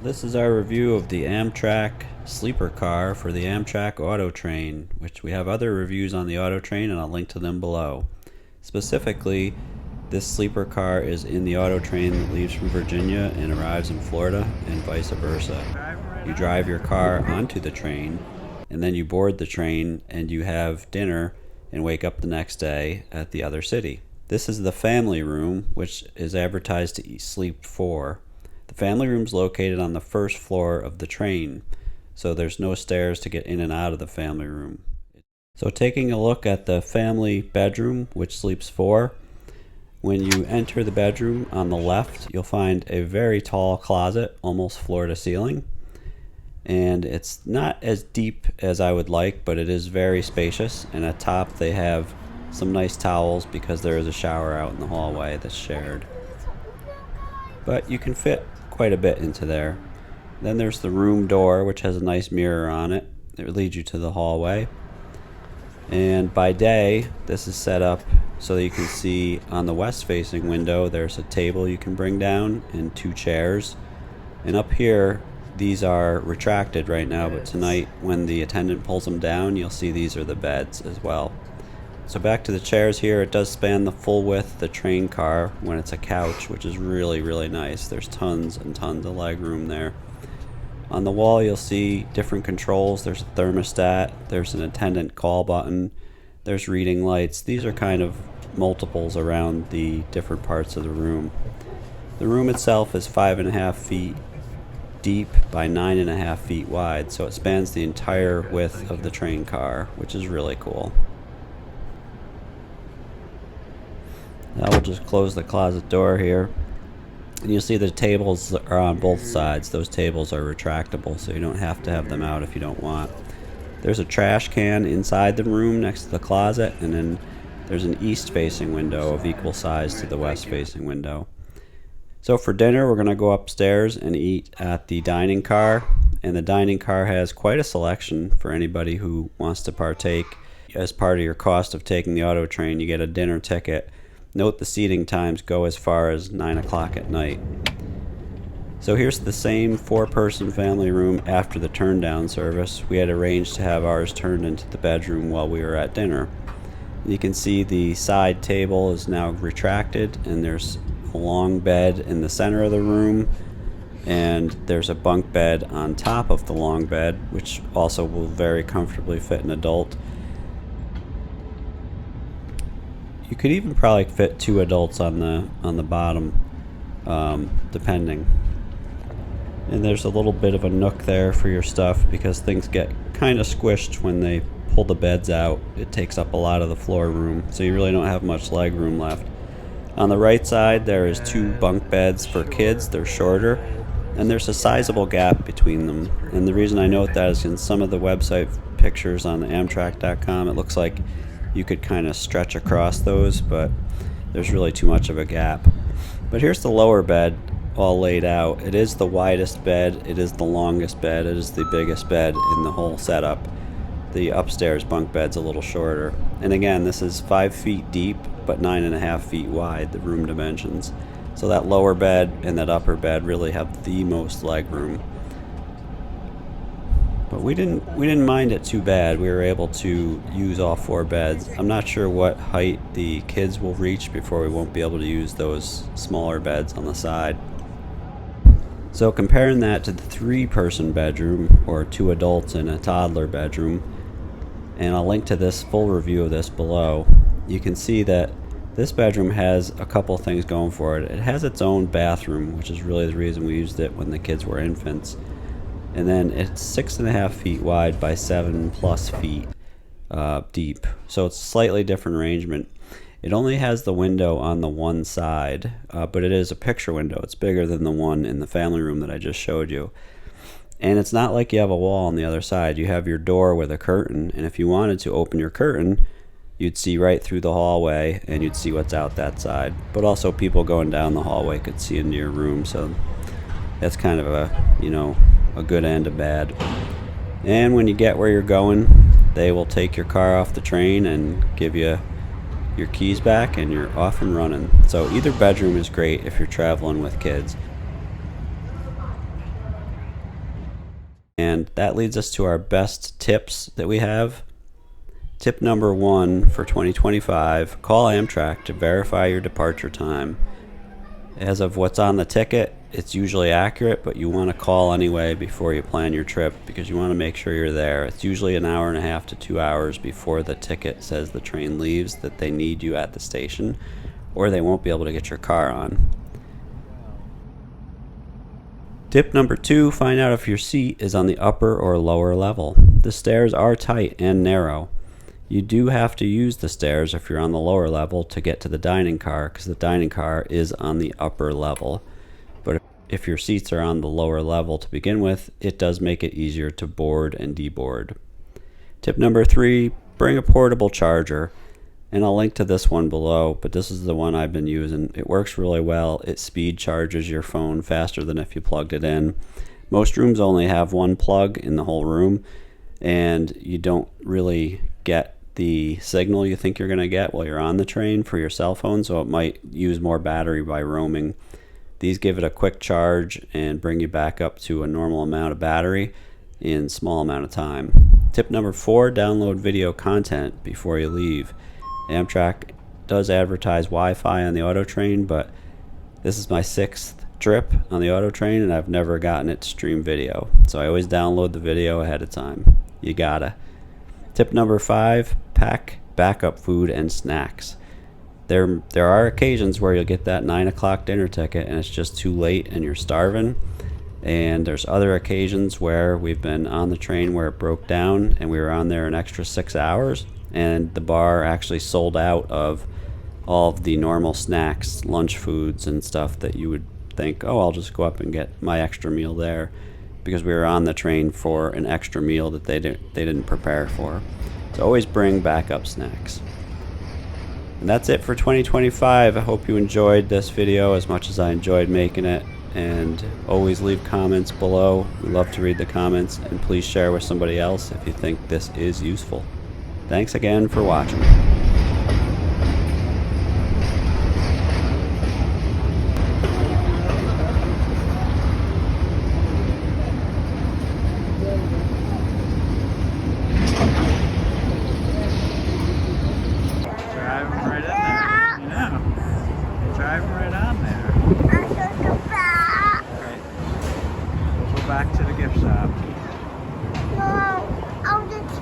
This is our review of the Amtrak sleeper car for the Amtrak AutoTrain, which we have other reviews on the AutoTrain and I'll link to them below. Specifically, this sleeper car is in the AutoTrain that leaves from Virginia and arrives in Florida and vice versa. You drive your car onto the train and then you board the train and you have dinner and wake up the next day at the other city. This is the family room, which is advertised to sleep 4. The family room is located on the first floor of the train, so there's no stairs to get in and out of the family room. So taking a look at the family bedroom, which sleeps 4, when you enter the bedroom on the left, you'll find a very tall closet, almost floor to ceiling. And it's not as deep as I would like, but it is very spacious. And at top they have some nice towels because there is a shower out in the hallway that's shared. But you can fit quite a bit into there. Then there's the room door, which has a nice mirror on it. It leads you to the hallway. And by day, this is set up so that you can see on the west facing window there's a table you can bring down and 2 chairs. And up here, these are retracted right now, but tonight when the attendant pulls them down, you'll see these are the beds as well. So back to the chairs here, it does span the full width of the train car when it's a couch, which is really nice. There's tons and tons of leg room there. On the wall you'll see different controls. There's a thermostat, there's an attendant call button, there's reading lights. These are kind of multiples around the different parts of the room. The room itself is 5.5 feet deep by 9.5 feet wide, so it spans the entire width of the train car, which is really cool. Now we'll just close the closet door here. And you'll see the tables are on both sides. Those tables are retractable, so you don't have to have them out if you don't want. There's a trash can inside the room next to the closet, and then there's an east-facing window of equal size to the west-facing window. So for dinner, we're going to go upstairs and eat at the dining car. And the dining car has quite a selection for anybody who wants to partake. As part of your cost of taking the AutoTrain, you get a dinner ticket. Note the seating times go as far as 9 o'clock at night. So here's the same 4-person family room after the turn-down service. We had arranged to have ours turned into the bedroom while we were at dinner. You can see the side table is now retracted, and there's a long bed in the center of the room, and there's a bunk bed on top of the long bed, which also will very comfortably fit an adult. You could even probably fit 2 adults on the bottom, depending. And there's a little bit of a nook there for your stuff because things get kind of squished when they pull the beds out. It takes up a lot of the floor room, so you really don't have much leg room left. On the right side, there is 2 bunk beds for kids. They're shorter, and there's a sizable gap between them. And the reason I note that is in some of the website pictures on Amtrak.com, it looks like you could kind of stretch across those, but there's really too much of a gap. But here's the lower bed all laid out. It is the widest bed, it is the longest bed, it is the biggest bed in the whole setup. The upstairs bunk bed's a little shorter. And again, this is 5 feet deep, but 9.5 feet wide, the room dimensions. So that lower bed and that upper bed really have the most leg room. But we didn't mind it too bad. We were able to use all 4 beds. I'm not sure what height the kids will reach before we won't be able to use those smaller beds on the side. So comparing that to the 3-person bedroom, or 2 adults and a toddler bedroom, and I'll link to this full review of this below, you can see that this bedroom has a couple things going for it. It has its own bathroom, which is really the reason we used it when the kids were infants. And then it's 6.5 feet wide by 7+ feet deep. So it's a slightly different arrangement. It only has the window on the one side, but it is a picture window. It's bigger than the one in the family room that I just showed you. And it's not like you have a wall on the other side. You have your door with a curtain, and if you wanted to open your curtain, you'd see right through the hallway and you'd see what's out that side. But also people going down the hallway could see into your room, so that's kind of a good and a bad. And when you get where you're going, they will take your car off the train and give you your keys back and you're off and running. So either bedroom is great if you're traveling with kids. And that leads us to our best tips that we have. Tip number 1 for 2025, call Amtrak to verify your departure time. As of what's on the ticket, it's usually accurate, but you want to call anyway before you plan your trip because you want to make sure you're there. It's usually an hour and a half to 2 hours before the ticket says the train leaves that they need you at the station, or they won't be able to get your car on. Tip number 2, find out if your seat is on the upper or lower level. The stairs are tight and narrow. You do have to use the stairs if you're on the lower level to get to the dining car because the dining car is on the upper level. But if your seats are on the lower level to begin with, it does make it easier to board and deboard. Tip number 3, bring a portable charger. And I'll link to this one below, but this is the one I've been using. It works really well. It speed charges your phone faster than if you plugged it in. Most rooms only have one plug in the whole room, and you don't really get the signal you think you're going to get while you're on the train for your cell phone, so it might use more battery by roaming. These give it a quick charge and bring you back up to a normal amount of battery in a small amount of time. Tip number 4, download video content before you leave. Amtrak does advertise Wi-Fi on the AutoTrain, but this is my 6th trip on the AutoTrain and I've never gotten it to stream video. So I always download the video ahead of time. You gotta. Tip number 5, pack backup food and snacks. There are occasions where you'll get that 9 o'clock dinner ticket and it's just too late and you're starving. And there's other occasions where we've been on the train where it broke down and we were on there an extra 6 hours and the bar actually sold out of all of the normal snacks, lunch foods and stuff that you would think, oh, I'll just go up and get my extra meal there, because we were on the train for an extra meal that they didn't prepare for. So always bring backup snacks. And that's it for 2025. I hope you enjoyed this video as much as I enjoyed making it, and always leave comments below. We love to read the comments, and please share with somebody else if you think this is useful. Thanks again for watching. Driving right in there. You know. You're driving right on there. Right. We'll go back to the gift shop. No, I'll just